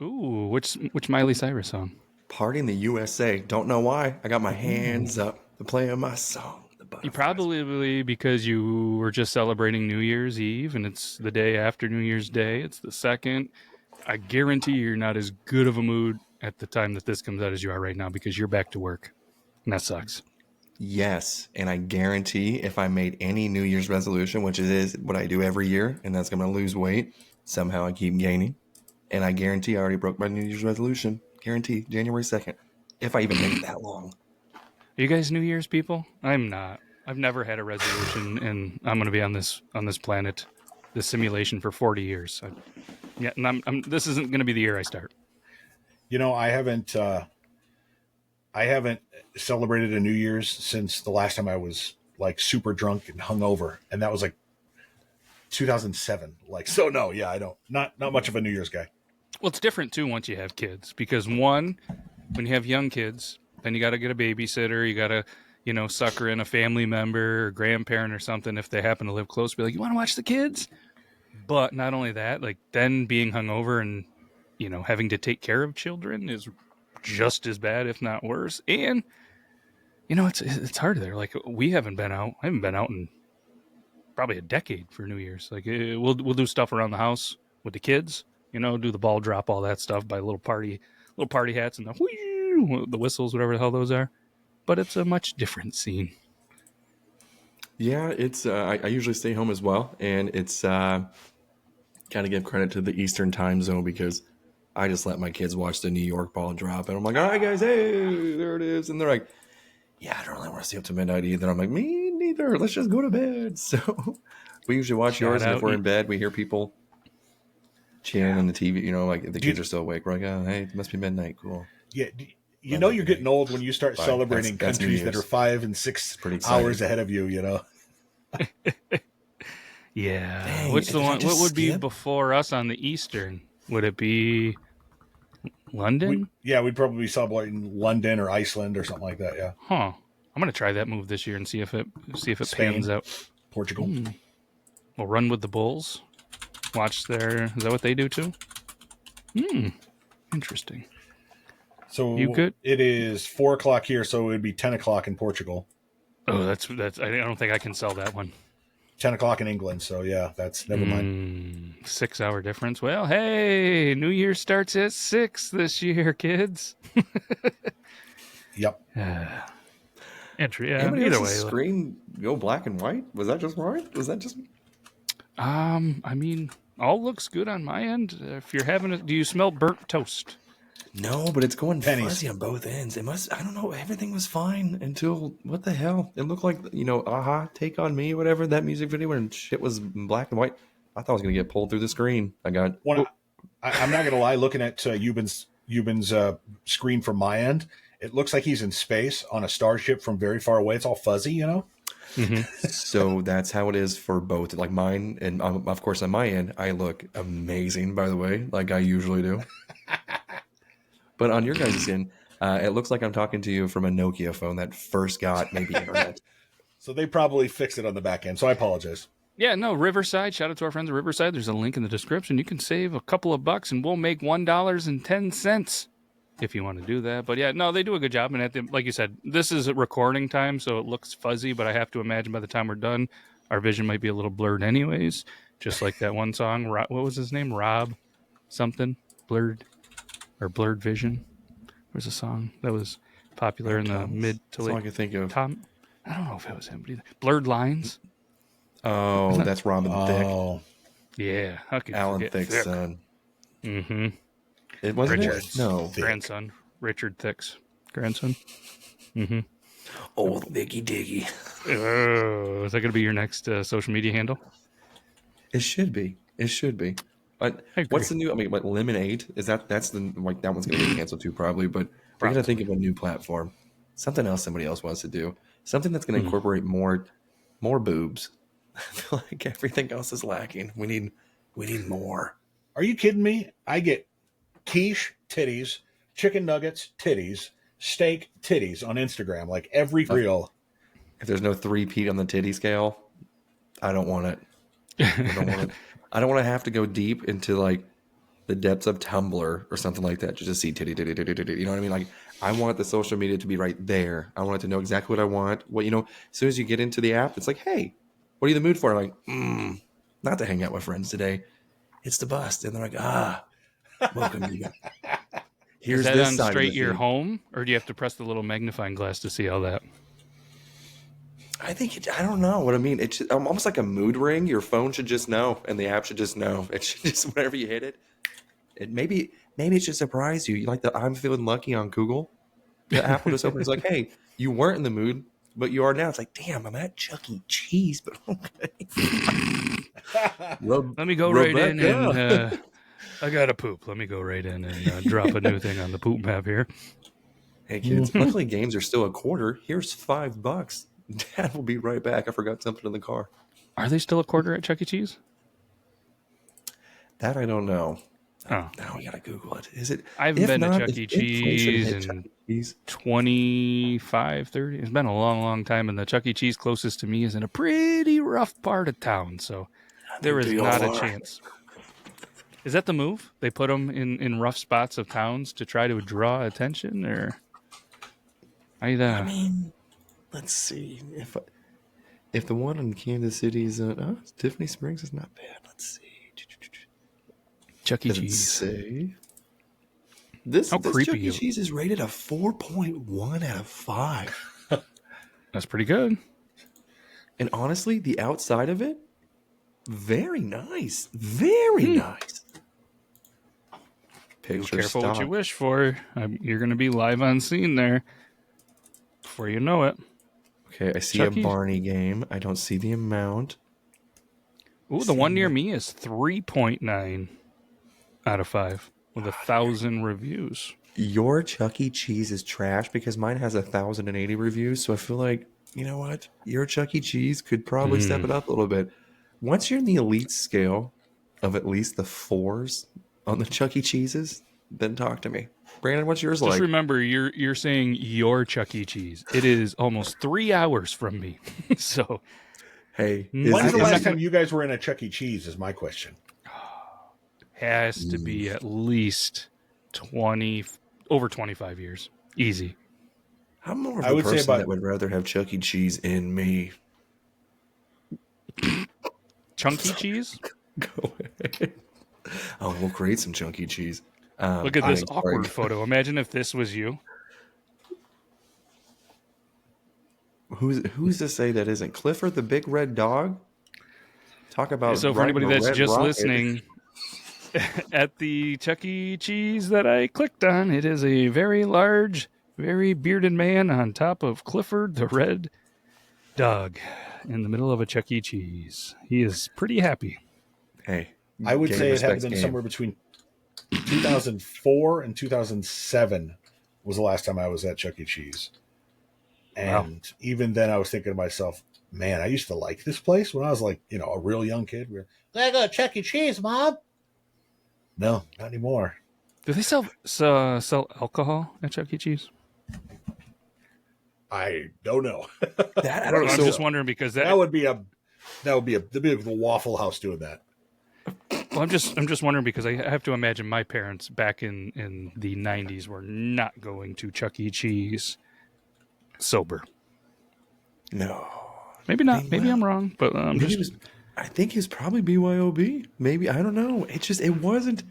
Ooh, which Miley Cyrus song? Party in the USA. Don't know why. I got my Ooh. hands up to playing my song. The You butterflies. probably because you were just celebrating New Year's Eve and it's the day after New Year's Day. It's the second. I guarantee you're not as good of a mood at the time that this comes out as you are right now because you're back to work. And that sucks. Yes, and I guarantee if I made any New Year's resolution, which is what I do every year, and that's going to lose weight, somehow I keep gaining. And I guarantee I already broke my New Year's resolution. Guarantee January 2nd. If I even made it that long. Are you guys New Year's people? I'm not. I've never had a resolution, and I'm going to be on this planet, this simulation for 40 years. Yeah, and this isn't going to be the year I start. You know, I haven't celebrated a New Year's since the last time I was like super drunk and hungover, and that was like 2007. Like, so no, yeah, I don't. Not much of a New Year's guy. Well, it's different too once you have kids because one, when you have young kids, then you got to get a babysitter. You got to, sucker in a family member or grandparent or something if they happen to live close. Be like, you want to watch the kids? But not only that, like then being hungover and having to take care of children is just as bad, if not worse. And it's hard there. Like we haven't been out. I haven't been out in probably a decade for New Year's. Like we'll do stuff around the house with the kids. Do the ball drop, all that stuff, buy little party hats and the whistles, whatever the hell those are. But it's a much different scene. Yeah, it's. I usually stay home as well, and it's got to give credit to the Eastern time zone because I just let my kids watch the New York ball drop, and I'm like, all right, guys, hey, there it is, and they're like, yeah, I don't really want to stay up to midnight either. I'm like, me neither. Let's just go to bed. So we usually watch yours, and if we're in bed, we hear people cheering on the TV. Like if the kids are still awake, we're like, oh, hey, it must be midnight. Cool. Yeah, you're getting old when you start celebrating that's countries that are 5 and 6 hours ahead of you. Yeah. Dang, what's the one? What would be before us on the Eastern? Would it be London? We'd probably be celebrating London or Iceland or something like that. Yeah. Huh. I'm gonna try that move this year and see if it pans out. Portugal. We'll run with the Bulls. Watch their. Is that what they do too? Interesting. So you good? It is 4:00 here, so it'd be 10:00 in Portugal. Oh, that's. I don't think I can sell that one. 10:00 in England, so yeah, that's never mind. 6 hour difference. Well, hey, New Year starts at 6 this year, kids. Yep. Entry. Either way, screen go black and white. Was that just right? Was that just? I mean, all looks good on my end. If you're having do you smell burnt toast? No, but it's going fuzzy on both ends. It must. I don't know. Everything was fine until what the hell? It looked like Aha, Take on Me, whatever that music video when shit was black and white. I thought I was gonna get pulled through the screen. I got. I'm not gonna lie. Looking at Yuban's screen from my end, it looks like he's in space on a starship from very far away. It's all fuzzy, Mm-hmm. So that's how it is for both. Like mine, and of course on my end, I look amazing. By the way, like I usually do. But on your guys' end, it looks like I'm talking to you from a Nokia phone that first got maybe internet. So they probably fixed it on the back end. So I apologize. Yeah, no, Riverside. Shout out to our friends at Riverside. There's a link in the description. You can save a couple of bucks, and we'll make $1.10 if you want to do that. But yeah, no, they do a good job. And like you said, this is a recording time, so it looks fuzzy. But I have to imagine by the time we're done, our vision might be a little blurred, anyways. Just like that one song. What was his name? Rob something blurred. Or Blurred Vision. There's a song that was popular in the mid to late. That's all I can think of. I don't know if it was him, but Blurred Lines. Oh, that's Robin Thicke. Yeah. Alan Thicke's son. Mm-hmm. It wasn't Richard's grandson. Richard Thicke's grandson. Mm-hmm. Old Vicky Diggy. Oh, is that going to be your next social media handle? It should be. What's the new? I mean, what Lemonade is that? That's the like that one's gonna get canceled too, probably. But we're gonna think of a new platform, something else somebody else wants to do, something that's gonna incorporate more boobs. I feel like everything else is lacking. We need more. Are you kidding me? I get quiche titties, chicken nuggets titties, steak titties on Instagram, like every reel. If there's no 3-peat on the titty scale, I don't want it. I don't want to have to go deep into like the depths of Tumblr or something like that just to see titty, titty, titty, titty. You know what I mean? Like, I want the social media to be right there. I want it to know exactly what I want. What, you know, as soon as you get into the app, it's like, hey, what are you in the mood for? I'm like, not to hang out with friends today. It's to bust. And they're like, welcome you guys. Here's Is that this on side of the straight your feed. home, or do you have to press the little magnifying glass to see all that? I think I don't know what I mean. It's almost like a mood ring. Your phone should just know, and the app should just know. It should just whenever you hit it, maybe it should surprise you. You like the I'm feeling lucky on Google. The app will just open. It's like, hey, you weren't in the mood, but you are now. It's like, damn, I'm at Chuck E. Cheese, but okay. Let me go right in and I gotta poop. Let me go right in and drop a new thing on the poop map here. Hey kids, luckily games are still $0.25. Here's $5. Dad will be right back. I forgot something in the car. Are they still $0.25 at Chuck E. Cheese? That I don't know. Oh. Now we gotta Google it. Is it? I haven't been to Chuck E. inflation Cheese hit Chuck in E. Cheese? 25, 30. It's been a long, long time, and the Chuck E. Cheese closest to me is in a pretty rough part of town, so there is not a chance. Is that the move? They put them in rough spots of towns to try to draw attention, or? I mean, let's see if the one in Kansas City is Tiffany Springs is not bad. Let's see. Chuck E. Does it Cheese. say? This creepy Chuck E. Cheese is rated a 4.1 out of 5. That's pretty good. And honestly, the outside of it, very nice. Very nice. Be Picture careful stock. what you wish for. You're going to be live on scene there before you know it. Okay, I see Chucky? a Barney game. I don't see the amount. Ooh, the one near me is 3.9 out of 5 with 1,000 reviews. Your Chuck E. Cheese is trash because mine has 1,080 reviews. So I feel like, you know what? Your Chuck E. Cheese could probably step it up a little bit. Once you're in the elite scale of at least the 4s on the Chuck E. Cheeses, then talk to me. Brandon, what's yours like? Just remember, you're saying your Chuck E. Cheese. It is almost 3 hours from me. So, Hey, When's the last time you guys were in a Chuck E. Cheese is my question. has to be at least 20, over 25 years. Easy. I'm more of I the would say person about- that would rather have Chuck E. Cheese in me. Chunky cheese? Go ahead. Oh, we'll create some Chuck E. Cheese. Look at this I'm awkward sorry. photo. Imagine if this was you. Who's to say that isn't Clifford the big red dog? Talk about So for riding anybody a that's red just rocket. listening, at the Chuck E. Cheese that I clicked on, it is a very large, very bearded man on top of Clifford the red dog in the middle of a Chuck E. Cheese. He is pretty happy. Hey, I would game say it had to respects been game. somewhere between 2004 and 2007 was the last time I was at Chuck E. Cheese. And even then I was thinking to myself, man, I used to like this place when I was like, a real young kid. I go to Chuck E. Cheese, Mom. No, not anymore. Do they sell alcohol at Chuck E. Cheese? I don't know. That I don't know. I'm So, just wondering because That would be the Waffle House doing that. Well, I'm just wondering because I have to imagine my parents back in the 90s were not going to Chuck E. Cheese sober. no. Maybe not. Maybe I'm wrong, but I think he was probably BYOB. Maybe, I don't know. It wasn't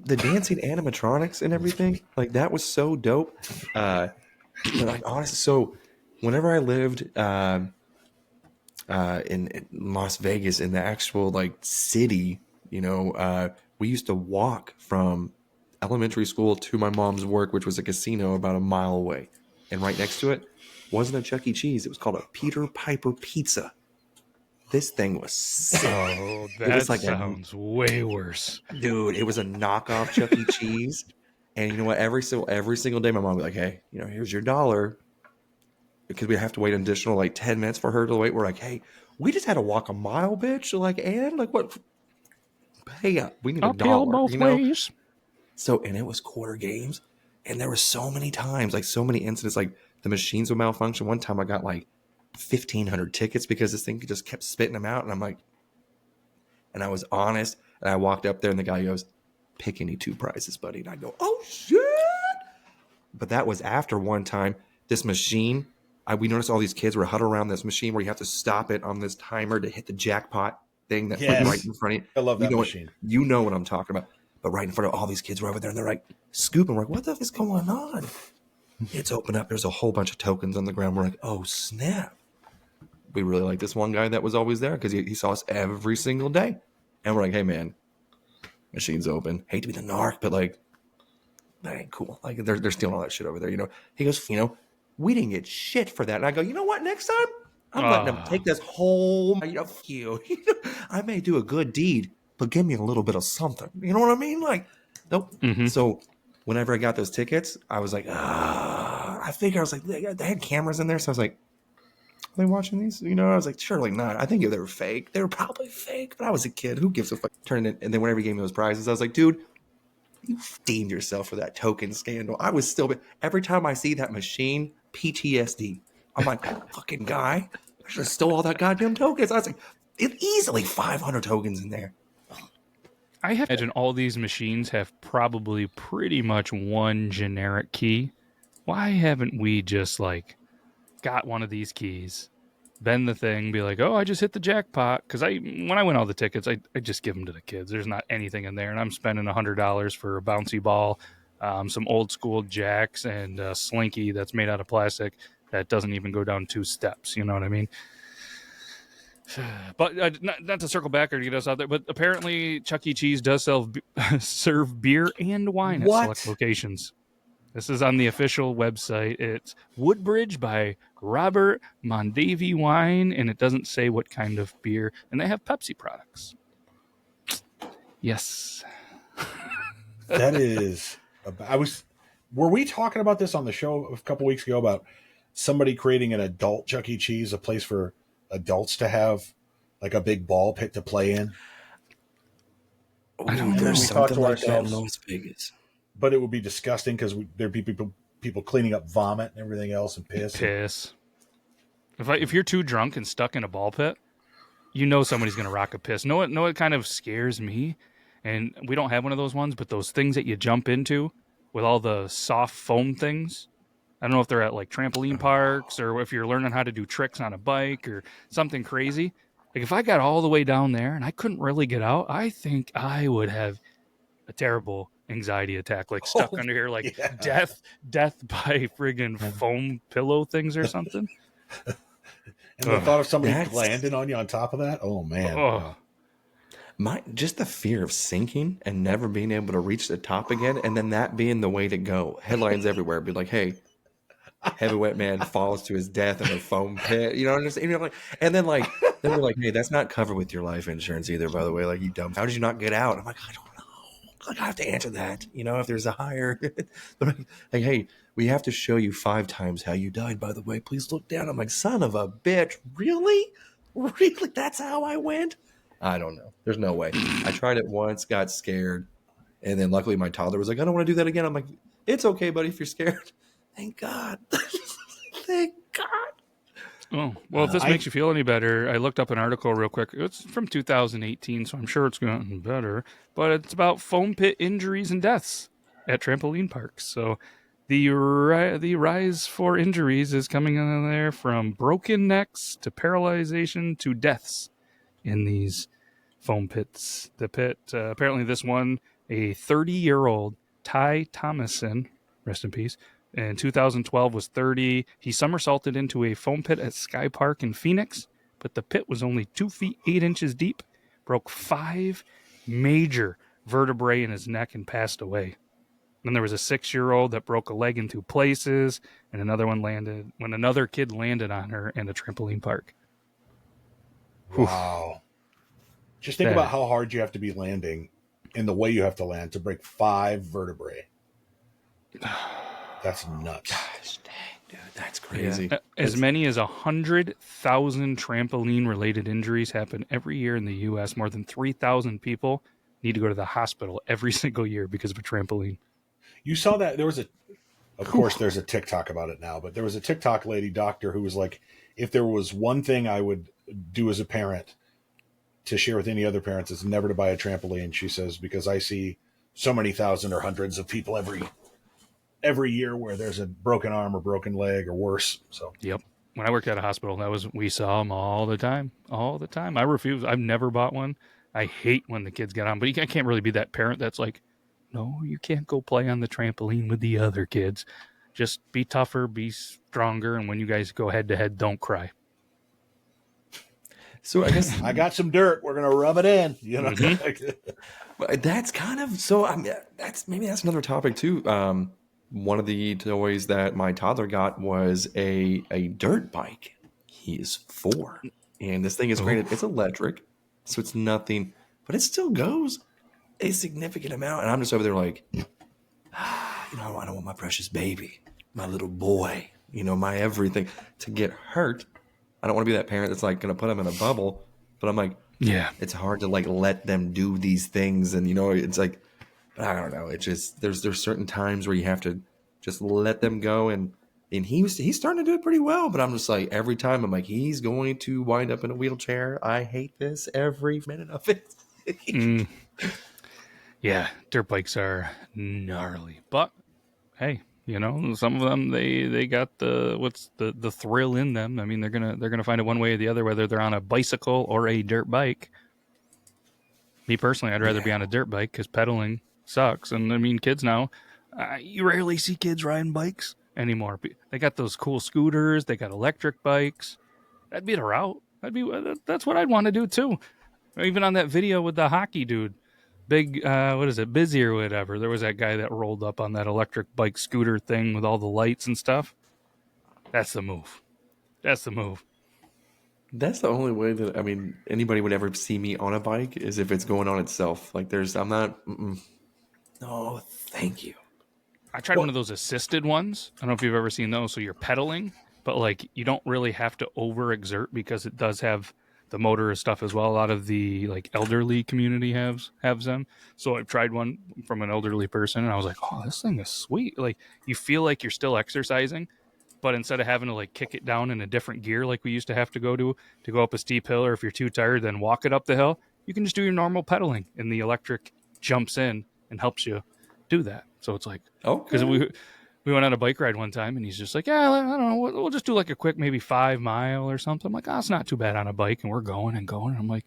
the dancing animatronics and everything. Like, that was so dope. But like, honestly, so whenever I lived in Las Vegas, in the actual like city, we used to walk from elementary school to my mom's work, which was a casino about a mile away. And right next to it wasn't a Chuck E. Cheese. It was called a Peter Piper Pizza. This thing was sick. oh, It was that like sounds way worse. Dude, it was a knockoff Chuck E. Cheese. And you know what? Every single day, my mom would be like, hey, here's your $1. Because we have to wait an additional like 10 minutes for her to wait. We're like, hey, we just had to walk a mile, bitch. Like, and like, what? Pay up. We need I'll $1. pay both ways. So, and it was quarter games. And there were so many times, like so many incidents, like the machines would malfunction. One time I got like 1,500 tickets because this thing just kept spitting them out. And I'm like, and I was honest. And I walked up there and the guy goes, pick any two prizes, buddy. And I go, oh shit. But that was after one time, this machine, we noticed all these kids were huddled around this machine where you have to stop it on this timer to hit the jackpot thing that's like right in front of you. I love that know machine. You know what I'm talking about. But right in front of all these kids were over there and they're like scooping. We're like, what the f is going on? It's open up. There's a whole bunch of tokens on the ground. We're like, oh, snap. We really like this one guy that was always there because he saw us every single day. And we're like, hey, man, machine's open. Hate to be the narc, but like, that ain't cool. Like, they're stealing all that shit over there, you know? He goes, you know, we didn't get shit for that. And I go, you know what? Next time, I'm letting them take this whole, you know, f you. I may do a good deed, but give me a little bit of something. You know what I mean? Like, nope. Mm-hmm. So whenever I got those tickets, I was like, I figured, I was like, they had cameras in there. So I was like, are they watching these? You know, I was like, surely not. I think if they were fake, they were probably fake. But I was a kid. Who gives a fuck? Turning it. And then whenever he gave me those prizes, I was like, dude, you steamed yourself for that token scandal. I was still, every time I see that machine, PTSD. I'm like, that fucking guy, I should have stole all that goddamn tokens. I was like, it easily 500 tokens in there. I have to imagine all these machines have probably pretty much one generic key. Why haven't we just like got one of these keys, bend the thing, be like, oh, I just hit the jackpot? Because when I win all the tickets, I just give them to the kids. There's not anything in there, and I'm spending $100 for a bouncy ball, some old school jacks, and a slinky that's made out of plastic that doesn't even go down 2 steps. You know what I mean? But not to circle back or to get us out there, but apparently Chuck E. Cheese does serve beer and wine at select locations. This is on the official website. It's Woodbridge by Robert Mondavi Wine, and it doesn't say what kind of beer. And they have Pepsi products. Yes. That is... Were we talking about this on the show a couple weeks ago about somebody creating an adult Chuck E. Cheese, a place for adults to have like a big ball pit to play in? I don't know. There's something like that in Las Vegas. But it would be disgusting because there'd be people cleaning up vomit and everything else and piss. If you're too drunk and stuck in a ball pit, you know somebody's going to rock a piss. Know what kind of scares me? And we don't have one of those ones, but those things that you jump into with all the soft foam things. I don't know if they're at like trampoline parks or if you're learning how to do tricks on a bike or something crazy. Like if I got all the way down there and I couldn't really get out, I think I would have a terrible anxiety attack, like stuck under here, like death by friggin' foam pillow things or something. And the thought of somebody landing on you on top of that, oh man. Just the fear of sinking and never being able to reach the top again, and then that being the way to go. Headlines everywhere be like, hey, heavyweight man falls to his death in a foam pit. You know what I'm saying? And then like we're like, hey, that's not covered with your life insurance either, by the way. Like, you dumb. How did you not get out? I'm like, I don't know. Like, I have to answer that. You know, if there's a higher like, hey, we have to show you 5 times how you died, by the way. Please look down. I'm like, son of a bitch. Really? Really? That's how I went? I don't know. There's no way. I tried it once, got scared, and then luckily my toddler was like, I don't want to do that again. I'm like, it's okay, buddy, if you're scared. Thank God. Thank God. Oh, well, if this makes you feel any better, I looked up an article real quick. It's from 2018, so I'm sure it's gotten better. But it's about foam pit injuries and deaths at trampoline parks. So the rise for injuries is coming in there from broken necks to paralyzation to deaths in these foam pits. The pit, apparently this one, a 30-year-old Ty Thomason, rest in peace, in 2012 was 30. He somersaulted into a foam pit at Sky Park in Phoenix, but the pit was only 2 feet 8 inches deep, broke 5 major vertebrae in his neck and passed away. Then there was a 6-year-old that broke a leg in 2 places, and another one landed when another kid landed on her in a trampoline park. Wow. Just think about how hard you have to be landing and the way you have to land to break 5 vertebrae. That's nuts. Gosh dang, dude, that's crazy. Yeah. As many as 100,000 trampoline-related injuries happen every year in the U.S. More than 3,000 people need to go to the hospital every single year because of a trampoline. You saw that there was of course there's a TikTok about it now, but there was a TikTok lady doctor who was like, if there was one thing I would do as a parent to share with any other parents, is never to buy a trampoline. She says, because I see so many thousand or hundreds of people every year where there's a broken arm or broken leg or worse. So Yep. When I worked at a hospital, we saw them all the time, all the time. I refuse. I've never bought one. I hate when the kids get on, but I can't really be that parent that's like, no, you can't go play on the trampoline with the other kids. Just be tougher, be stronger, and when you guys go head to head, don't cry. So I guess I got some dirt. We're gonna rub it in. You know, that's kind of so. I mean, that's another topic too. One of the toys that my toddler got was a dirt bike. He is 4, and this thing is granted it's electric, so it's nothing, but it still goes a significant amount. And I'm just over there like, I don't want my precious baby, my little boy, my everything to get hurt. I don't want to be that parent that's like going to put them in a bubble, but I'm like, yeah, it's hard to like let them do these things. And, it's like, I don't know. It's just, there's certain times where you have to just let them go. And he's starting to do it pretty well, but I'm just like, every time I'm like, he's going to wind up in a wheelchair. I hate this every minute of it. Yeah, dirt bikes are gnarly, but hey, some of them they got the thrill in them. I mean, they're gonna find it one way or the other, whether they're on a bicycle or a dirt bike. Me personally, I'd rather be on a dirt bike because pedaling sucks. And I mean, kids now, you rarely see kids riding bikes anymore. They got those cool scooters. They got electric bikes. That'd be the route. That's what I'd want to do too. Even on that video with the hockey dude. Big, what is it, Busy or whatever. There was that guy that rolled up on that electric bike scooter thing with all the lights and stuff. That's the move. That's the move. That's the only way that, anybody would ever see me on a bike is if it's going on itself. Like I'm not, no, thank you. I tried one of those assisted ones. I don't know if you've ever seen those. So you're pedaling, but like you don't really have to overexert because it does have the motor stuff as well. A lot of the like elderly community has them. So I've tried one from an elderly person and I was like, oh, this thing is sweet. Like you feel like you're still exercising, but instead of having to like kick it down in a different gear like we used to have to go up a steep hill, or if you're too tired, then walk it up the hill, you can just do your normal pedaling and the electric jumps in and helps you do that. So it's like, because we went on a bike ride one time and he's just like, yeah, I don't know, we'll just do like a quick maybe 5 mile or something. I'm like, oh, it's not too bad on a bike. And we're going and going. And I'm like,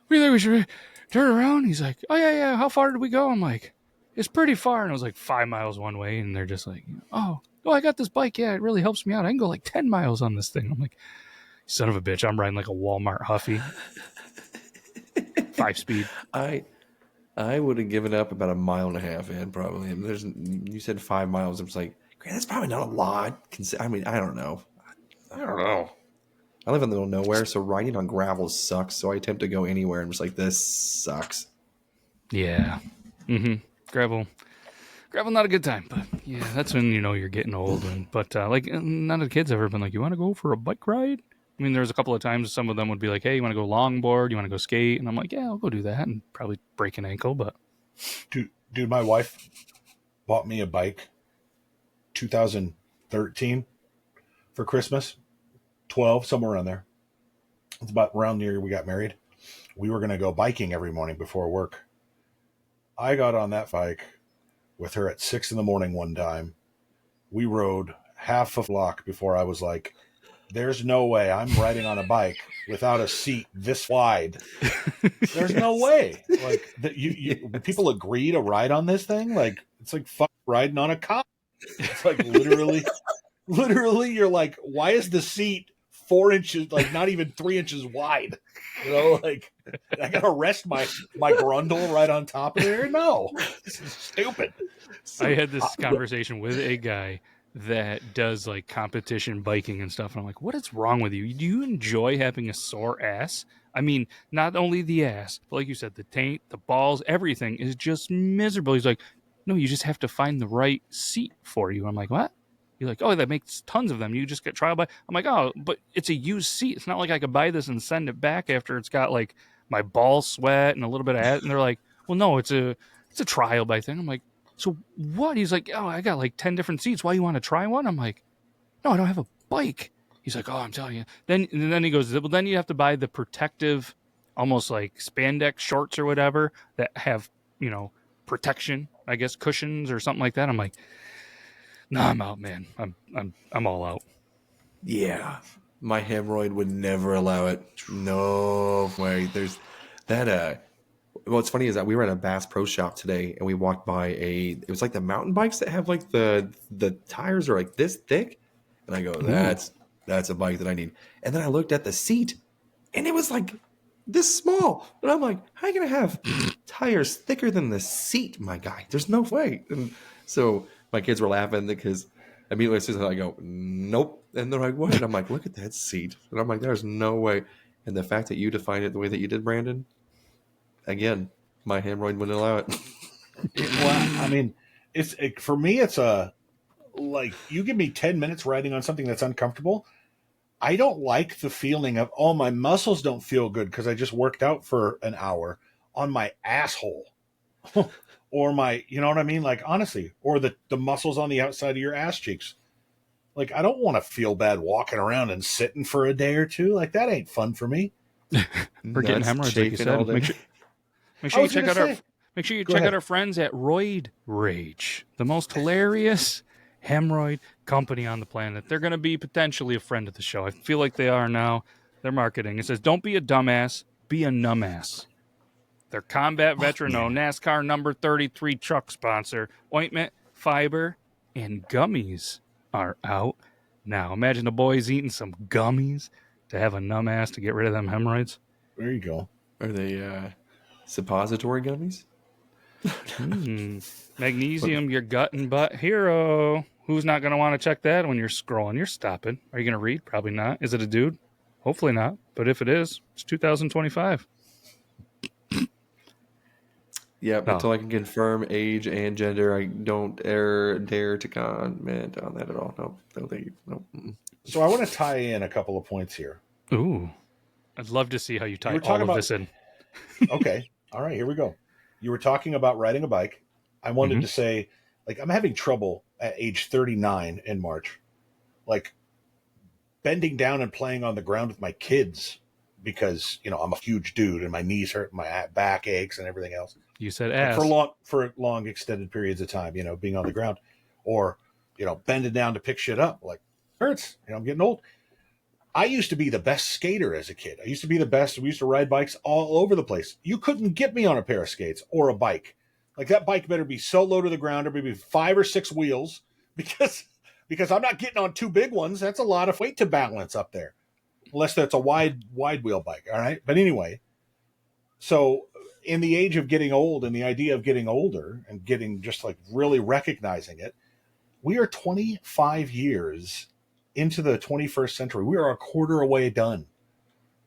we think we should turn around? He's like, oh, yeah. How far did we go? I'm like, it's pretty far. And it was like 5 miles one way. And they're just like, oh, I got this bike. Yeah, it really helps me out. I can go like 10 miles on this thing. I'm like, son of a bitch, I'm riding like a Walmart Huffy. 5-speed. I would have given up about 1.5 miles in probably. You said 5 miles. I was like, that's probably not a lot. I don't know. I live in the middle of nowhere, so riding on gravel sucks. So I attempt to go anywhere and I'm just like, this sucks. Yeah. Gravel, not a good time. But yeah, that's when you're getting old. But like none of the kids ever been like, you want to go for a bike ride? I mean, there's a couple of times some of them would be like, hey, you want to go longboard? You want to go skate? And I'm like, yeah, I'll go do that and probably break an ankle. But dude, my wife bought me a bike 2013 for Christmas, 12, somewhere around there. It's about around the year we got married. We were going to go biking every morning before work. I got on that bike with her at 6 a.m. one time. We rode half a block before I was like, there's no way I'm riding on a bike without a seat this wide. There's no way. Like people agree to ride on this thing. Like it's like fuck riding on a cop. It's like literally, you're like, why is the seat 4 inches, like not even 3 inches wide? Like I gotta rest my grundle right on top of there. No, this is stupid. I had this conversation with a guy that does like competition biking and stuff. And I'm like, what is wrong with you? Do you enjoy having a sore ass? I mean, not only the ass, but like you said, the taint, the balls, everything is just miserable. He's like, no, you just have to find the right seat for you. I'm like, what? You're like, oh, that makes tons of them. You just get trial by. I'm like, oh, but it's a used seat. It's not like I could buy this and send it back after it's got like my ball sweat and a little bit of ass. And they're like, well, no, it's a trial by thing. I'm like, so what? He's like, oh, I got like 10 different seats. Why you want to try one? I'm like, no, I don't have a bike. He's like, oh, I'm telling you. Then he goes, well, then you have to buy the protective, almost like spandex shorts or whatever that have, protection, I guess, cushions or something like that. I'm like, no, I'm out, man. I'm all out. Yeah, my hemorrhoid would never allow it. No way. There's that. What's funny is that we were at a Bass Pro Shop today, and we walked by it was like the mountain bikes that have like the tires are like this thick, and I go, that's a bike that I need. And then I looked at the seat, and it was like this small, and I'm like, how are you gonna have tires thicker than the seat, my guy? There's no way. And so my kids were laughing because immediately as soon as I go, nope, and they're like, what? And I'm like, look at that seat, and I'm like, there's no way. And the fact that you defined it the way that you did, Brandon. Again, my hemorrhoid wouldn't allow it. Well, I mean, for me, it's like you give me 10 minutes riding on something that's uncomfortable. I don't like the feeling of, oh, my muscles don't feel good because I just worked out for an hour on my asshole. Or my, you know what I mean? Like, honestly, or the muscles on the outside of your ass cheeks. Like, I don't want to feel bad walking around and sitting for a day or two. Like, that ain't fun for me. We're getting hemorrhoids, like you said. Make sure you check out our friends at Roid Rage, the most hilarious hemorrhoid company on the planet. They're going to be potentially a friend of the show. I feel like they are now. Their marketing, it says, don't be a dumbass, be a numbass. Their combat veteran, NASCAR number 33 truck sponsor, ointment, fiber, and gummies are out now. Imagine the boys eating some gummies to have a numb ass to get rid of them hemorrhoids. There you go. Are they suppository gummies? Magnesium, your gut and butt hero. Who's not going to want to check that when you're scrolling? You're stopping. Are you going to read? Probably not. Is it a dude? Hopefully not. But if it is, it's 2025. Yeah, until I can confirm age and gender, I don't dare to comment on that at all. No, thank you. No. So I want to tie in a couple of points here. Ooh. I'd love to see how you tie all of this in. Okay. All right, here we go. You were talking about riding a bike. I wanted to say, like, I'm having trouble at age 39 in March, like bending down and playing on the ground with my kids because, you know, I'm a huge dude and my knees hurt, my back aches and everything else. You said ass. Like for long extended periods of time, you know, being on the ground or, you know, bending down to pick shit up, like hurts. You know, I'm getting old. I used to be the best skater as a kid. I used to be the best. We used to ride bikes all over the place. You couldn't get me on a pair of skates or a bike. Like, that bike better be so low to the ground, or maybe 5 or 6 wheels, because I'm not getting on 2 big ones. That's a lot of weight to balance up there, unless that's a wide wheel bike. All right. But anyway, so in the age of getting old and the idea of getting older and getting just like really recognizing it, we are 25 years into the 21st century. We are a quarter away done.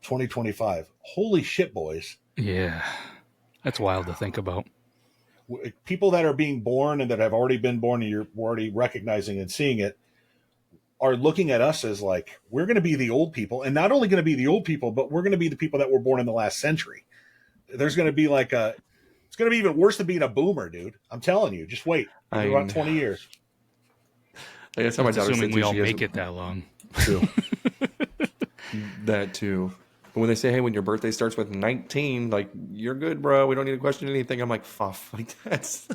2025. Holy shit, boys. Yeah. That's wild to think about. People that are being born and that have already been born and you're already recognizing and seeing it are looking at us as like, we're going to be the old people, and not only going to be the old people, but we're going to be the people that were born in the last century. There's going to be like it's going to be even worse than being a boomer, dude. I'm telling you, just wait. About 20 years. That's how my daughter assuming we all make it that long. Too. That too. But when they say, hey, when your birthday starts with 19, like, you're good, bro. We don't need to question anything. I'm like, fuff. Like, that's...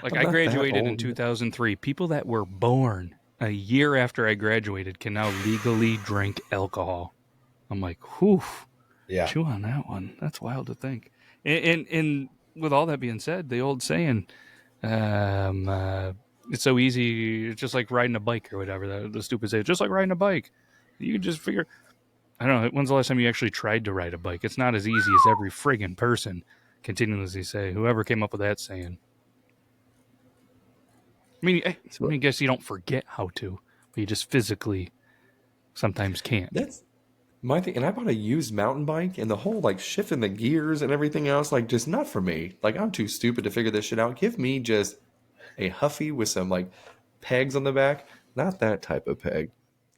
Like, I graduated in 2003. People that were born a year after I graduated can now legally drink alcohol. I'm like, whew. Yeah. Chew on that one. That's wild to think. And with all that being said, the old saying, it's so easy, it's just like riding a bike or whatever. The stupid say, just like riding a bike. You can just figure... I don't know. When's the last time you actually tried to ride a bike? It's not as easy as every friggin' person continuously say. Whoever came up with that saying. I guess you don't forget how to, but you just physically sometimes can't. That's my thing. And I bought a used mountain bike, and the whole, like, shifting the gears and everything else, like, just not for me. Like, I'm too stupid to figure this shit out. Give me just a Huffy with some, like, pegs on the back. Not that type of peg.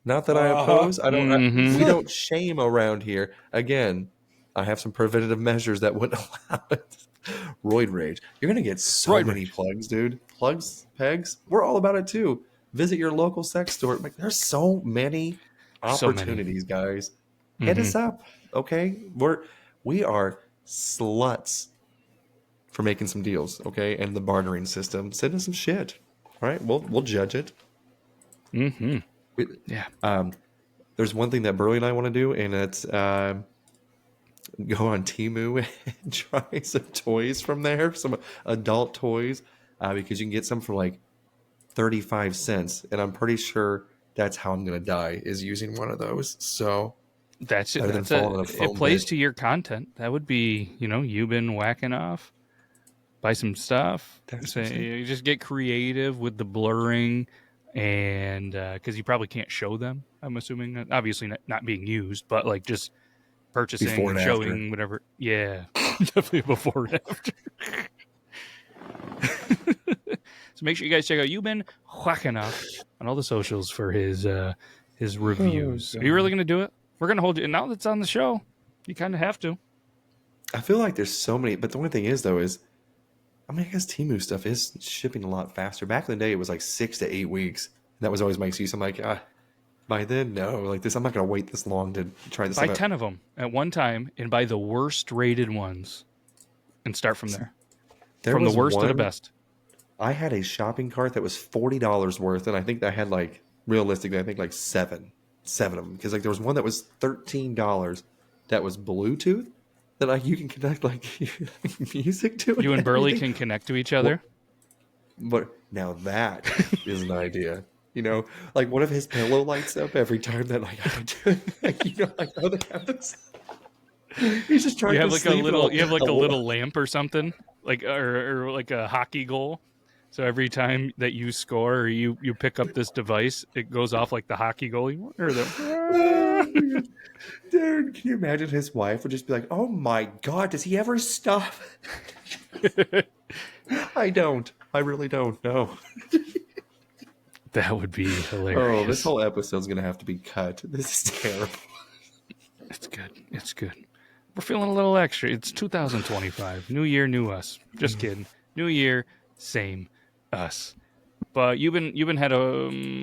Not that I oppose. I don't. We don't shame around here. Again, I have some preventative measures that wouldn't allow it. Roid rage. You're gonna get so many plugs, dude. Plugs, pegs. We're all about it too. Visit your local sex store. Like, there's so many opportunities, guys. Hit us up, okay? We are sluts for making some deals, okay? And the bartering system. Send us some shit. All right, we'll judge it. Mm-hmm. We- Yeah. There's one thing that Burley and I want to do, and it's go on Temu and try some toys from there, some adult toys, because you can get some for like 35 cents, and I'm pretty sure that's how I'm gonna die, is using one of those. So That's it. rather than falling in a It foam plays pit. to your content. That would be, Yuban Whakinov. Buy some stuff. That's what I'm Say saying. you just get creative with the blurring, and because you probably can't show them. I'm assuming, obviously not being used, but like just purchasing Before and and after. showing whatever. Yeah, definitely before and after. So make sure you guys check out Yuban Whakinov on all the socials for his reviews. Oh, Are you really God. going to do it? We're going to hold you. Now that's on the show, you kind of have to. I feel like there's so many, but the only thing is though is, I mean, I guess Temu stuff is shipping a lot faster. Back in the day, it was like 6 to 8 weeks. That was always my excuse. I'm like, by then, no, like this, I'm not gonna wait this long to try this Buy stuff out. 10 of them at one time and buy the worst rated ones and start from there. There From the was worst to the one. best. I had a shopping cart that was $40 worth, and I think I had like realistically, I think like seven of them, because like there was one that was $13 that was Bluetooth that like you can connect like music to it You and Burley everything. can connect to each Well, other. but now that is an idea. Like one of his pillow lights up every time that like I do it. Like, like how that happens. He's just trying You have to like a sleep. little lamp or something, like or like a hockey goal. So every time that you score or you pick up this device, it goes off like the hockey goalie or Oh, the. man. Dude, can you imagine his wife would just be like, "Oh my God, does he ever stop?" I don't. I really don't know. That would be hilarious. Oh, this whole episode's gonna have to be cut. This is terrible. It's good. It's good. We're feeling a little extra. It's 2025. New year, new us. Just kidding. New year, same us. But you've been had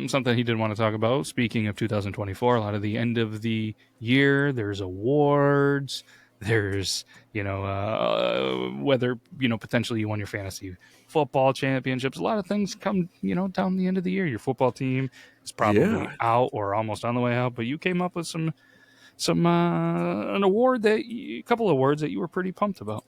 something he did want to talk about. Speaking of 2024, a lot of the end of the year, there's awards. There's whether potentially you won your fantasy football championships. A lot of things come down the end of the year. Your football team is probably Yeah. out or almost on the way out, but you came up with some an award a couple of awards that you were pretty pumped about.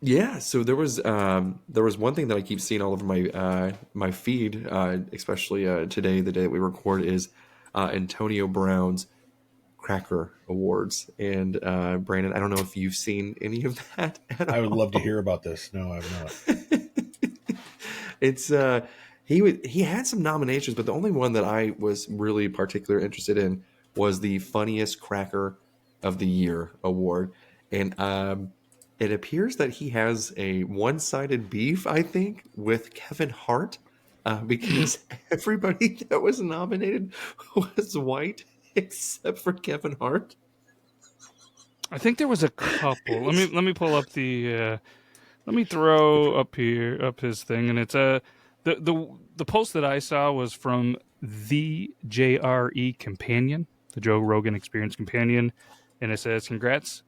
Yeah, so there was one thing that I keep seeing all over my feed, especially today, the day that we record, is Antonio Brown's Cracker Awards. And Brandon, I don't know if you've seen any of that at I would love to all. hear about this. No, I've not. It's he had some nominations, but the only one that I was really particularly interested in was the funniest cracker of the year award, and it appears that he has a one-sided beef, I think, with Kevin Hart, because everybody that was nominated was white except for Kevin Hart. I think there was a couple. Let me pull up the. Let me throw up his thing, and it's the post that I saw was from the JRE Companion, the Joe Rogan Experience Companion, and it says, "Congrats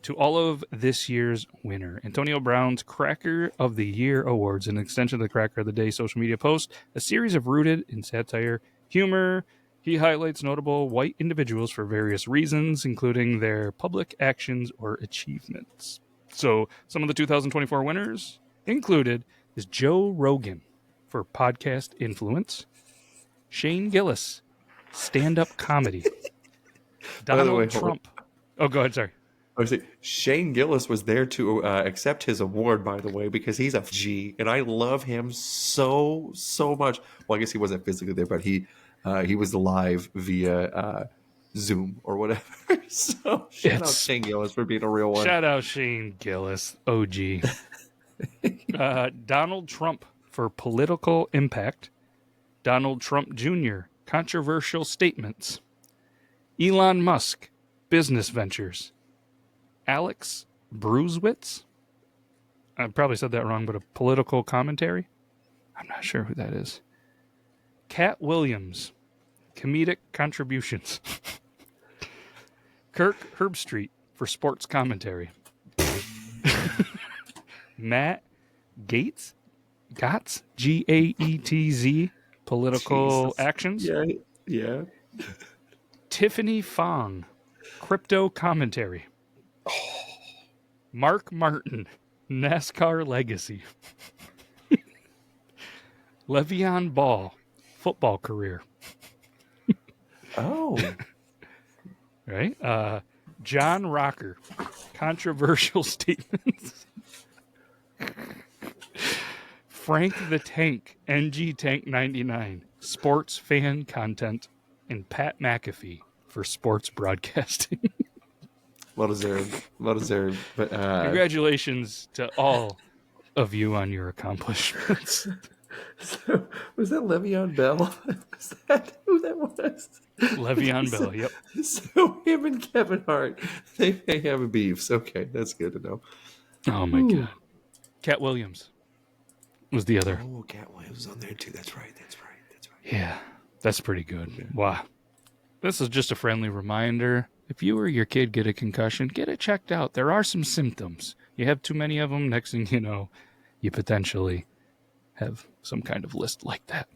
to all of this year's winner, Antonio Brown's Cracker of the Year Awards, an extension of the Cracker of the Day social media post, a series of rooted in satire, humor." He highlights notable white individuals for various reasons, including their public actions or achievements. So some of the 2024 winners included is Joe Rogan for podcast influence, Shane Gillis, stand-up comedy, By the way, Donald Trump. Oh, go ahead, sorry. I was saying, Shane Gillis was there to accept his award, by the way, because he's a G, and I love him so much. Well, I guess he wasn't physically there, but he was live via Zoom or whatever. So shout out Shane Gillis for being a real one. Shout out Shane Gillis, OG. Donald Trump for political impact, Donald Trump Jr., controversial statements, Elon Musk, business ventures, Alex Bruesewitz, I probably said that wrong, but a political commentary. I'm not sure who that is. Cat Williams, comedic contributions. Kirk Herbstreit for sports commentary. Matt Gaetz, Gaetz, political Jesus. actions. Yeah. Tiffany Fong, crypto commentary. Mark Martin, NASCAR legacy. Le'Veon Ball, football career. Oh. Right? John Rocker, controversial statements. Frank the Tank, NG Tank 99, sports fan content. And Pat McAfee for sports broadcasting. Well deserved. But Congratulations to all of you on your accomplishments. so, was that Le'Veon Bell? Was that who that was? Le'Veon Bell, yep. So him and Kevin Hart, they may have a beef. Okay, that's good to know. Oh my God. Cat Williams was the other. Oh, Cat Williams was on there too. That's right. Yeah, that's pretty good. Yeah. Wow. This is just a friendly reminder. If you or your kid get a concussion, get it checked out. There are some symptoms. You have too many of them, next thing you know, you potentially have some kind of list like that.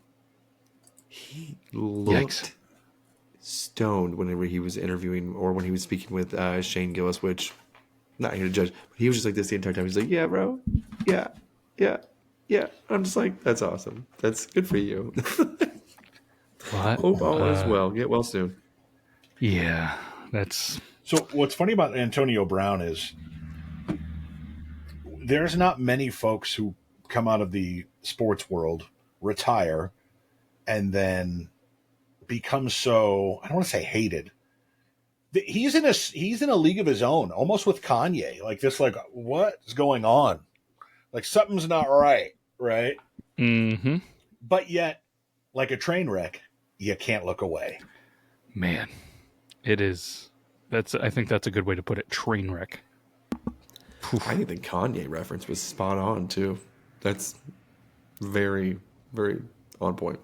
He looked stoned whenever he was interviewing or when he was speaking with Shane Gillis, which, not here to judge, but he was just like this the entire time. He's like, yeah, bro. Yeah. I'm just like, that's awesome. That's good for you. What? Hope all is well. Get well soon. Yeah, that's... So what's funny about Antonio Brown is there's not many folks who come out of the sports world, retire, and then become so, I don't want to say hated. He's in a league of his own, almost with Kanye. Like this, like, what is going on? Like something's not right? Mm-hmm. But yet, like a train wreck, you can't look away. Man, it is. I think that's a good way to put it. Train wreck. I think the Kanye reference was spot on too. That's very, very on point.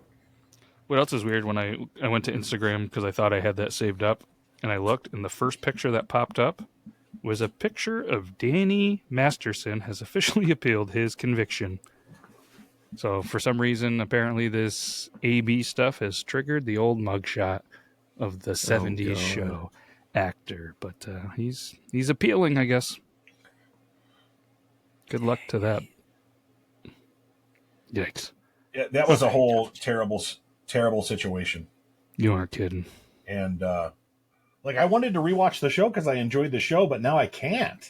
What else is weird? When I went to Instagram because I thought I had that saved up, and I looked, and the first picture that popped up was a picture of Danny Masterson has officially appealed his conviction. So for some reason, apparently this AB stuff has triggered the old mugshot of the 70s show actor. But he's appealing, I guess. Good luck to that. Yikes. Yeah, that was a whole terrible situation. You aren't kidding. And like I wanted to rewatch the show because I enjoyed the show, but now I can't.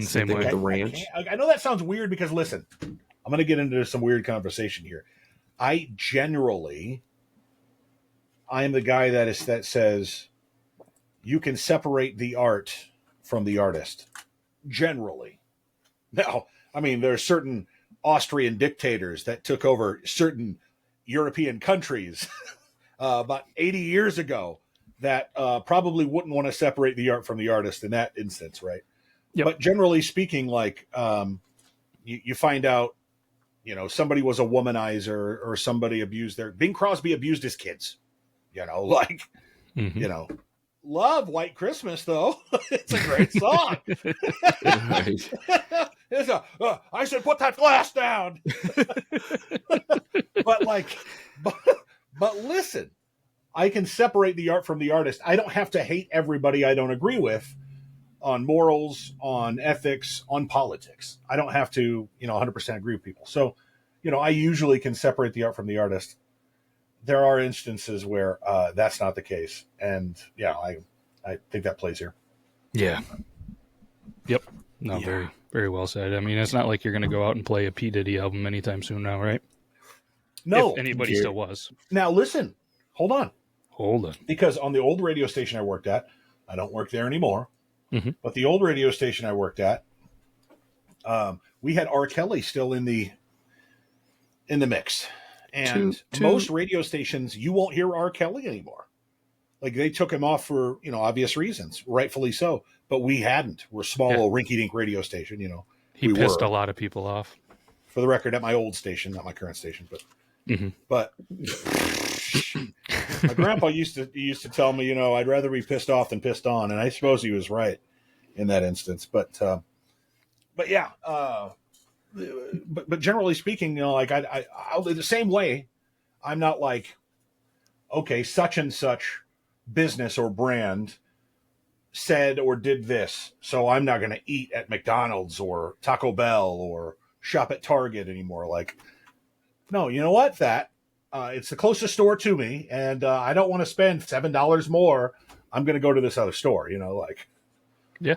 Same way with the ranch. I know that sounds weird because listen, I'm going to get into some weird conversation here. I am the guy that says you can separate the art from the artist. Generally. Now, I mean, there are certain Austrian dictators that took over certain European countries about 80 years ago that probably wouldn't want to separate the art from the artist in that instance, right? Yep. But generally speaking, like you find out, somebody was a womanizer or somebody abused Bing Crosby abused his kids, love White Christmas though. It's a great song. I said, put that glass down. but listen, I can separate the art from the artist. I don't have to hate everybody I don't agree with on morals, on ethics, on politics. I don't have to, 100% agree with people. So, I usually can separate the art from the artist. There are instances where that's not the case. And yeah, I think that plays here. Yeah. Yep. No, yeah. Very, very well said. I mean, it's not like you're going to go out and play a P. Diddy album anytime soon now, right? No. If anybody still was. Now, listen. Hold on. Because on the old radio station I worked at, I don't work there anymore, but the old radio station I worked at, we had R. Kelly still in the mix. And most radio stations, you won't hear R. Kelly anymore. Like they took him off for, obvious reasons, rightfully so. But we hadn't. We're a small little rinky-dink radio station, He pissed a lot of people off. For the record, at my old station, not my current station, but my grandpa used to tell me, I'd rather be pissed off than pissed on, and I suppose he was right in that instance. But but yeah, but generally speaking, like I'll do the same way. I'm not like, okay, such and such business or brand said or did this, so I'm not going to eat at McDonald's or Taco Bell or shop at Target anymore. Like, no, you know what? It's the closest store to me, and I don't want to spend $7 more. I'm going to go to this other store. Like, Yeah.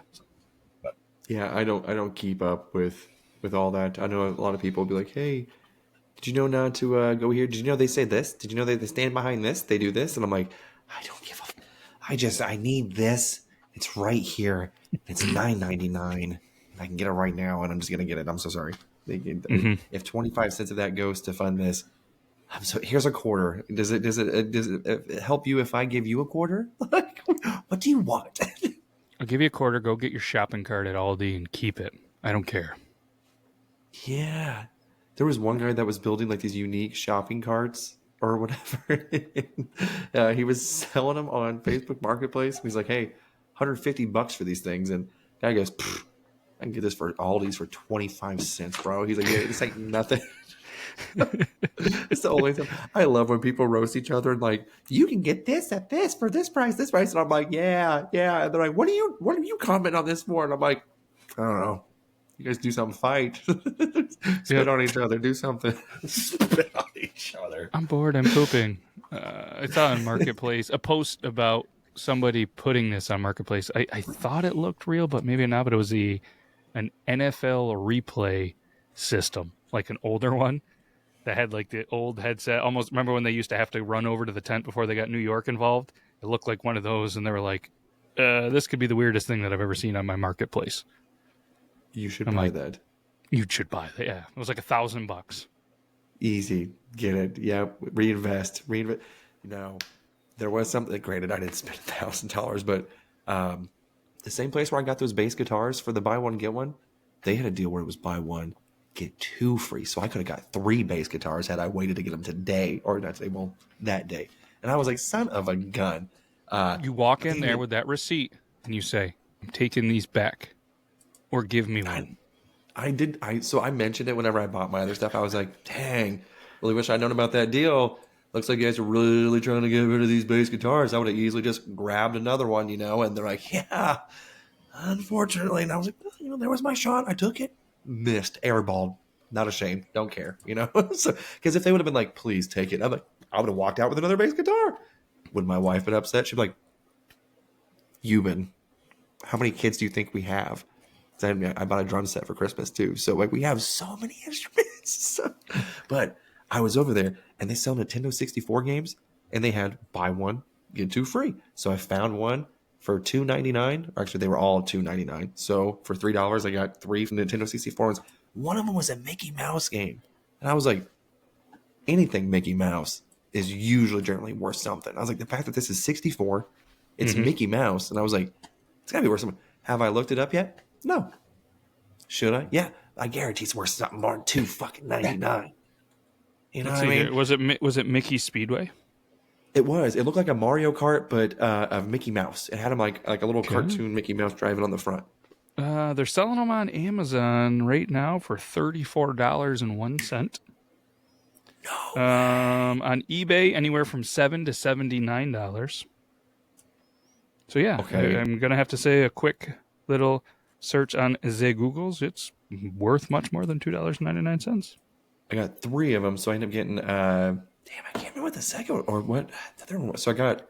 but Yeah, I don't keep up with all that. I know a lot of people will be like, "Hey, did you know not to go here? Did you know they say this? Did you know they stand behind this? They do this?" And I'm like, I don't give a. I need this. It's right here. It's $9.99, and I can get it right now, and I'm just gonna get it. I'm so sorry. Hmm. If 25 cents of that goes to fund this, here's a quarter. Does it help you if I give you a quarter? Like, what do you want? I'll give you a quarter. Go get your shopping cart at Aldi and keep it. I don't care. Yeah. There was one guy that was building like these unique shopping carts or whatever. He was selling them on Facebook Marketplace. And he's like, hey, $150 for these things. And guy goes, I can get this for Aldi's for 25 cents, bro. He's like, yeah, this ain't nothing. It's the only time I love when people roast each other and like, you can get this at this for this price. And I'm like, yeah, yeah. And they're like, what are you commenting on this for? And I'm like, I don't know. You guys do something, fight. Spit Yep. on each other, do something. spit on each other. I'm bored. I'm pooping. I saw on Marketplace a post about somebody putting this on Marketplace. I thought it looked real, but maybe not. But it was an NFL replay system, like an older one that had like the old headset. Almost remember when they used to have to run over to the tent before they got New York involved? It looked like one of those, and they were like, "This could be the weirdest thing that I've ever seen on my Marketplace." You should I'm buy like, that. "You should buy that." Yeah, it was like $1,000. Easy. Get it. Yeah. Reinvest. No, there was something. Granted, I didn't spend $1,000, but the same place where I got those bass guitars for the buy one get one, they had a deal where it was buy one get two free. So I could have got 3 bass guitars had I waited to get them today, or not today, well, that day. And I was like, son of a gun. You walk in They there did, with that receipt and you say, "I'm taking these back, or give me one." so I mentioned it whenever I bought my other stuff. I was like, dang, really wish I'd known about that deal. Looks like you guys are really trying to get rid of these bass guitars. I would have easily just grabbed another one, And they're like, yeah, unfortunately. And I was like, well, there was my shot. I took it. Missed. Airballed. Not ashamed. Don't care, So, because if they would have been like, please take it, I'm like, I would have walked out with another bass guitar. Would my wife been upset? She'd be like, Yuban, how many kids do you think we have? I bought a drum set for Christmas too. So like we have so many instruments. But I was over there and they sell Nintendo 64 games and they had buy one, get 2 free. So I found one for $2.99. Actually, they were all $2.99. So for $3, I got 3 from Nintendo 64 ones. One of them was a Mickey Mouse game. And I was like, anything Mickey Mouse is usually generally worth something. I was like, the fact that this is 64, it's Mhm. Mickey Mouse. And I was like, it's gotta be worth something. Have I looked it up yet? No. Should I? Yeah. I guarantee it's worth something more than $2.99. You know Let's what I see mean? here. Was it Mickey Speedway? It was. It looked like a Mario Kart, but of Mickey Mouse. It had him like a little cartoon Mickey Mouse driving on the front. They're selling them on Amazon right now for $34.01. No. On eBay, anywhere from $7 to $79. So yeah, Okay. I'm gonna have to say a quick little search on the Googles. It's worth much more than $2.99. I got 3 of them, so I ended up getting. Damn, I can't remember what the second one or what the other one was. So I got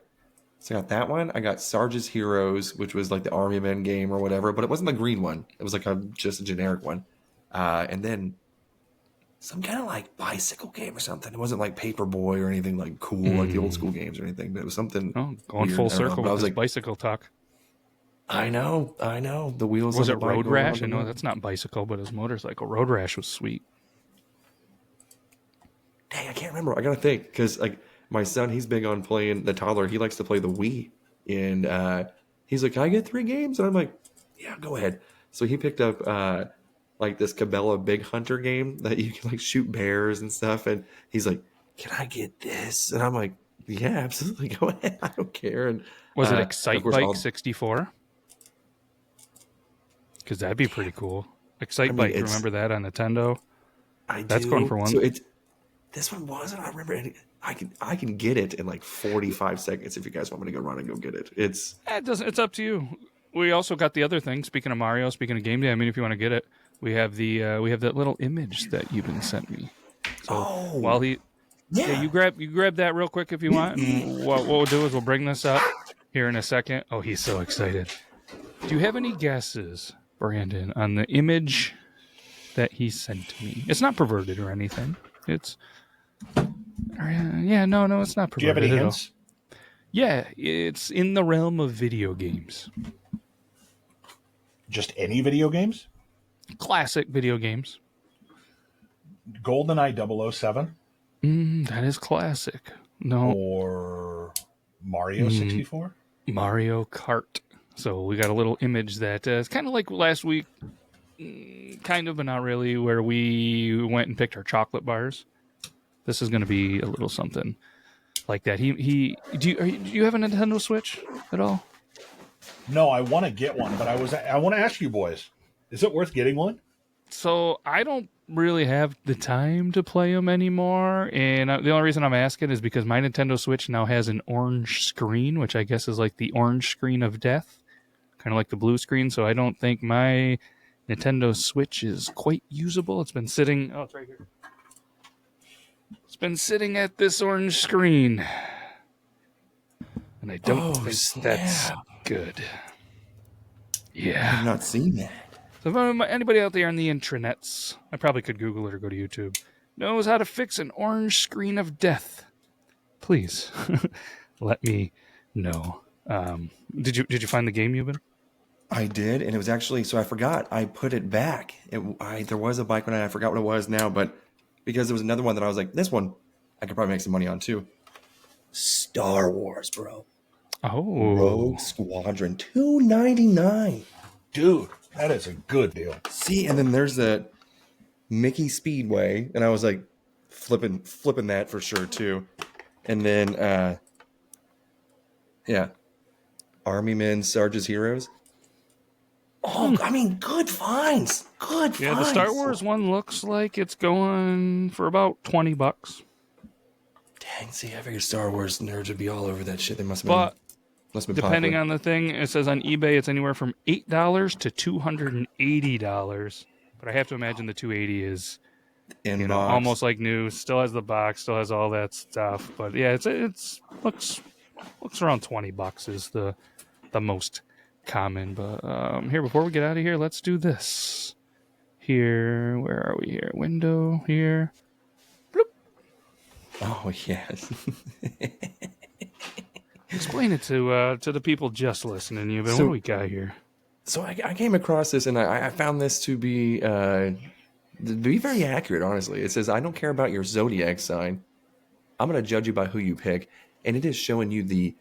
that one. I got Sarge's Heroes, which was like the Army Men game or whatever, but it wasn't the green one. It was like just a generic one. And then some kind of like bicycle game or something. It wasn't like Paperboy or anything like cool like the old school games or anything, but it was something Oh, going weird. full I don't know. circle But I with was this like, bicycle talk. I know. The wheels Was on it the bike Road go around Rash? I and know around. that's not bicycle, but his motorcycle. Road Rash was sweet. Dang, I can't remember. I gotta think because like my son, he's big on playing the toddler. He likes to play the Wii, and he's like, "Can I get 3 games?" And I'm like, "Yeah, go ahead." So he picked up like this Cabela Big Hunter game that you can like shoot bears and stuff, and he's like, "Can I get this?" And I'm like, "Yeah, absolutely, go ahead. I don't care." And Was it of Excite course, Bike all 64? Because that'd be pretty cool. Excite Bike. Remember that on Nintendo? That's going for one. So this one wasn't. I remember it. I can get it in like 45 seconds if you guys want me to go run and go get it. It's up to you. We also got the other thing. Speaking of Mario, speaking of game day, I mean, if you want to get it, we have that little image that Yuban sent me. So while you grab that real quick if you want, and what we'll do is we'll bring this up here in a second. Oh, he's so excited. Do you have any guesses, Brandon, on the image that he sent me? It's not perverted or anything. It's no, it's not perverted. Do you have any hints? Yeah, it's in the realm of video games. Just any video games? Classic video games. GoldenEye 007? That is classic. No. Or Mario 64? Mario Kart. So we got a little image that is kind of like last week, kind of, but not really, where we went and picked our chocolate bars. This is going to be a little something like that. Do you have a Nintendo Switch at all? No, I want to get one, but I want to ask you boys, is it worth getting one? So I don't really have the time to play them anymore, and the only reason I'm asking is because my Nintendo Switch now has an orange screen, which I guess is like the orange screen of death, kind of like the blue screen. So I don't think my Nintendo Switch is quite usable. It's been sitting. Oh, it's right here. It's been sitting at this orange screen, and I don't think that's good. Yeah, I've not seen that. So if anybody out there on the intranets, I probably could Google it or go to YouTube, knows how to fix an orange screen of death, please let me know. Did you find the game, Yuban? I did, and it was actually, so I forgot. I put it back. There was a bike one, and I forgot what it was now, but because there was another one that I was like, this one I could probably make some money on too. Star Wars, bro. Oh, Rogue Squadron, $2.99. Dude, that is a good deal. See, and then there's the Mickey Speedway, and I was like flipping that for sure too. And then Army Men, Sarge's Heroes. Oh, I mean, good finds. Good finds. Yeah, the Star Wars one looks like it's going for about $20. Dang, see, I figured Star Wars nerds would be all over that shit. They must have been depending popular. on the thing, it says on eBay it's anywhere from $8 to $280. But I have to imagine the $280 is almost like new. Still has the box, still has all that stuff. But yeah, it's looks around $20 is the most common. But here, before we get out of here, let's do this. Here, where are we here? Window here. Bloop. Oh yes. Explain it to the people just listening. What do we got here? So I came across this, and I found this to be very accurate. Honestly, it says, "I don't care about your zodiac sign. I'm going to judge you by who you pick," and it is showing you the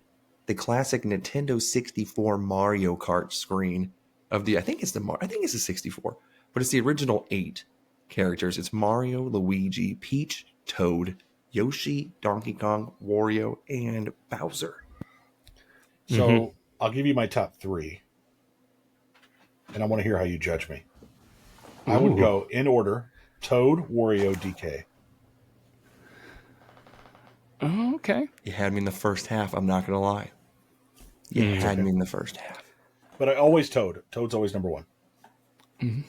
classic Nintendo 64 Mario Kart screen of I think it's the 64, but it's the original 8 characters. It's Mario, Luigi, Peach, Toad, Yoshi, Donkey Kong, Wario, and Bowser. So I'll give you my top 3, and I want to hear how you judge me. I would go in order: Toad, Wario, DK. Oh, okay. You had me in the first half. I'm not going to lie. You had me in the first half. But I always Toad. Toad's always number 1. Mm-hmm.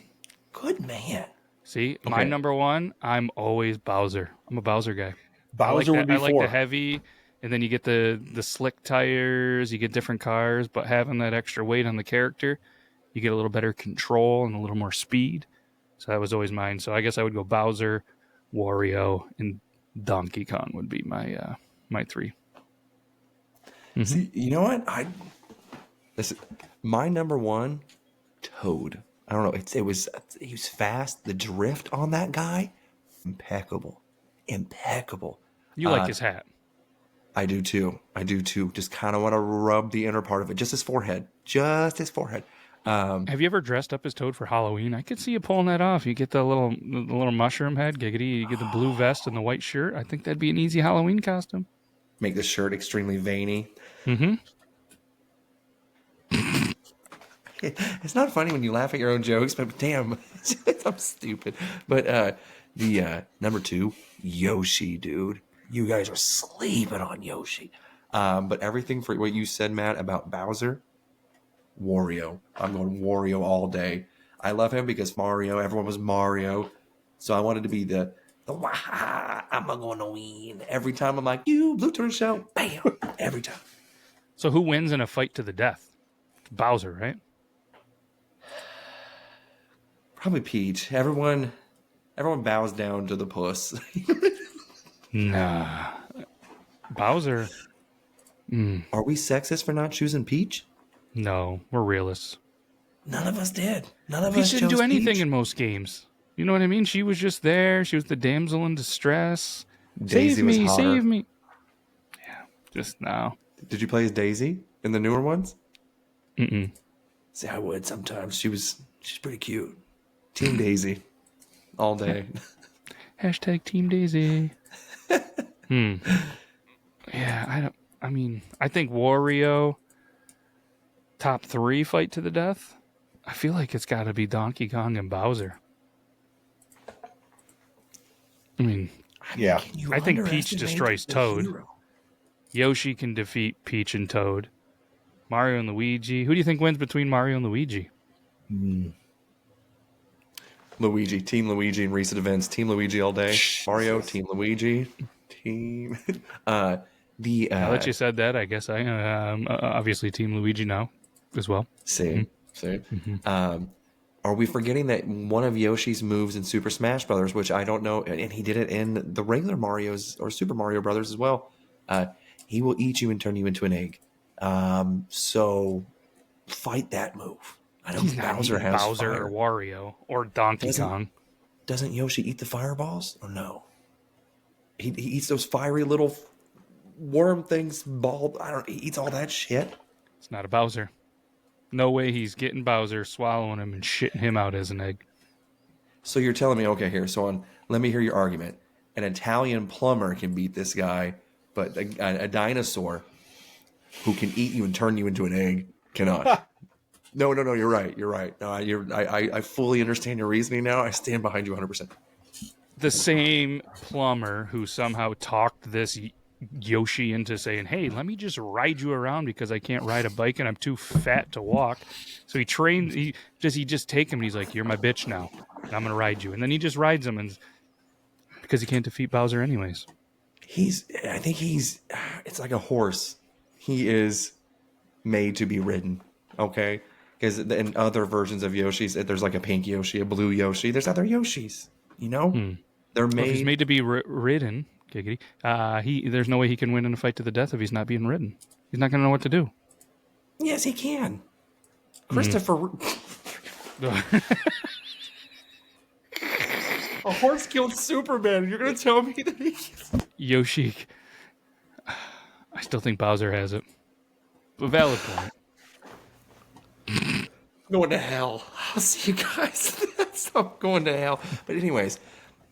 Good man. See, my number 1, I'm always Bowser. I'm a Bowser guy. Bowser would be 4. I like the heavy, and then you get the slick tires, you get different cars, but having that extra weight on the character, you get a little better control and a little more speed. So that was always mine. So I guess I would go Bowser, Wario, and Donkey Kong would be my 3. Mm-hmm. See, you know what? My number 1, Toad. I don't know. He was fast. The drift on that guy, impeccable. You like his hat? I do too. Just kind of want to rub the inner part of it, just his forehead. Have you ever dressed up as Toad for Halloween? I could see you pulling that off. You get the little mushroom head, giggity. You get the blue vest and the white shirt. I think that'd be an easy Halloween costume. Make the shirt extremely veiny. Mm-hmm. It's not funny when you laugh at your own jokes, but damn, I'm stupid. But the number 2, Yoshi, dude. You guys are sleeping on Yoshi. But everything for what you said, Matt, about Bowser, Wario. I'm going Wario all day. I love him because Mario, everyone was Mario. So I wanted to be the wah, I'm going to win. Every time I'm like, you, Blue Turtle Shell, bam, every time. So who wins in a fight to the death? Bowser, right? Probably Peach. Everyone bows down to the puss. Nah. Bowser. Are we sexist for not choosing Peach? No, we're realists. None of us did. None of Peach us didn't chose do anything Peach. in most games. You know what I mean? She was just there. She was the damsel in distress. Daisy Save was me, hotter. save me. Yeah, just now. Did you play as Daisy in the newer ones? Mm-mm. See, I would sometimes. She's pretty cute. Team Daisy, all day. Hashtag Team Daisy. Yeah, I think Wario top 3 fight to the death. I feel like it's got to be Donkey Kong and Bowser. I mean, Yeah. I think Peach destroys Toad. Yoshi can defeat Peach and Toad. Mario and Luigi. Who do you think wins between Mario and Luigi? Luigi, Team Luigi in recent events. Team Luigi all day. Mario, Team Luigi. Team. Now that you said that, I guess I obviously Team Luigi now as well. Same. Are we forgetting that one of Yoshi's moves in Super Smash Brothers, which I don't know, and he did it in the regular Mario's or Super Mario Brothers as well, he will eat you and turn you into an egg. So fight that move. I know He's not Bowser eating has Bowser fire. or Wario or Donkey Kong. Doesn't Yoshi eat the fireballs or no? He eats those fiery little worm things. He eats all that shit. It's not a Bowser. No way he's getting Bowser, swallowing him, and shitting him out as an egg. So you're telling me, okay, let me hear your argument. An Italian plumber can beat this guy, but a dinosaur who can eat you and turn you into an egg cannot. No, you're right. No, I fully understand your reasoning now. I stand behind you 100%. The same plumber who somehow talked this Yoshi into saying, hey, let me just ride you around because I can't ride a bike and I'm too fat to walk. So he just take him and he's like, you're my bitch now. And I'm going to ride you. And then he just rides him and because he can't defeat Bowser anyways. It's like a horse. He is made to be ridden. Okay. Because in other versions of Yoshi's, there's like a pink Yoshi, a blue Yoshi. There's other Yoshis, you know? They're made. If he's made to be ridden, giggity, there's no way he can win in a fight to the death if he's not being ridden. He's not going to know what to do. Yes, he can. Christopher. A horse killed Superman. You're going to tell me that he... Yoshi. I still think Bowser has it. A valid point. Going to hell. I'll see you guys. I'm going to hell. But anyways,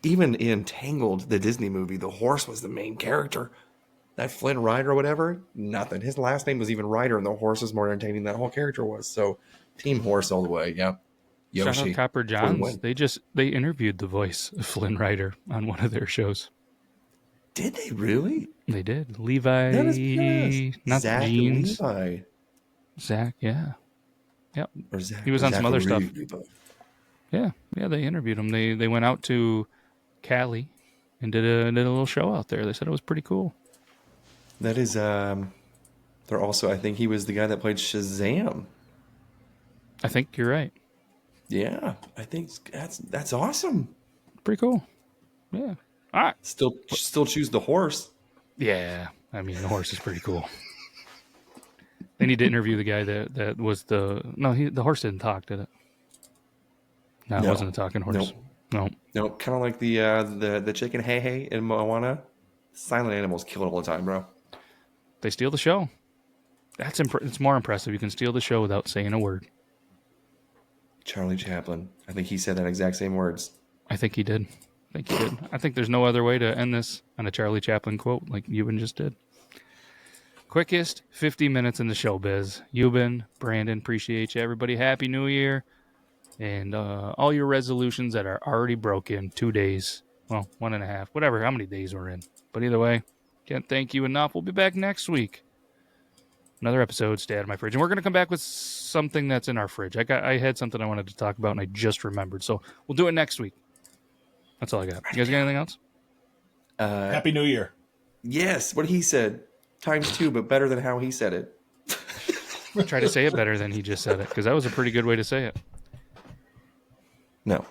even in Tangled, the Disney movie, the horse was the main character. That Flynn Rider or whatever, nothing. His last name was even Rider, and the horse was more entertaining than that whole character was. So, Team Horse all the way. Yeah. Yoshi. Shout out Copper Johns. They interviewed the voice of Flynn Rider on one of their shows. Did they really? They did. Levi, That is yes. not Zach the jeans. And Levi. Zach, yeah. Yep. Or Zach, he was on some other stuff. Levi. Yeah, they interviewed him. They went out to Cali and did a little show out there. They said it was pretty cool. That is, they're also, I think he was the guy that played Shazam. I think you're right. Yeah, I think that's awesome. Pretty cool. Yeah. All right. Still choose the horse. Yeah, I mean the horse is pretty cool. They need to interview the guy that was the horse didn't talk, did it? No, it wasn't a talking horse. No. Kind of like the chicken Hey in Moana. Silent animals kill it all the time, bro. They steal the show. It's more impressive. You can steal the show without saying a word. Charlie Chaplin. I think he said that exact same words. I think he did. I think there's no other way to end this on a Charlie Chaplin quote like Yuban just did. Quickest 50 minutes in the showbiz. Yuban, Brandon, appreciate you. Everybody, Happy New Year. And all your resolutions that are already broken, 2 days. Well, 1.5, whatever, how many days we're in. But either way, can't thank you enough. We'll be back next week. Another episode, Stay Out of My Fridge. And we're going to come back with something that's in our fridge. I had something I wanted to talk about, and I just remembered. So we'll do it next week. That's all I got. You guys got anything else? Happy New Year. Yes, what he said. ×2, but better than how he said it. Try to say it better than he just said it, because that was a pretty good way to say it. No.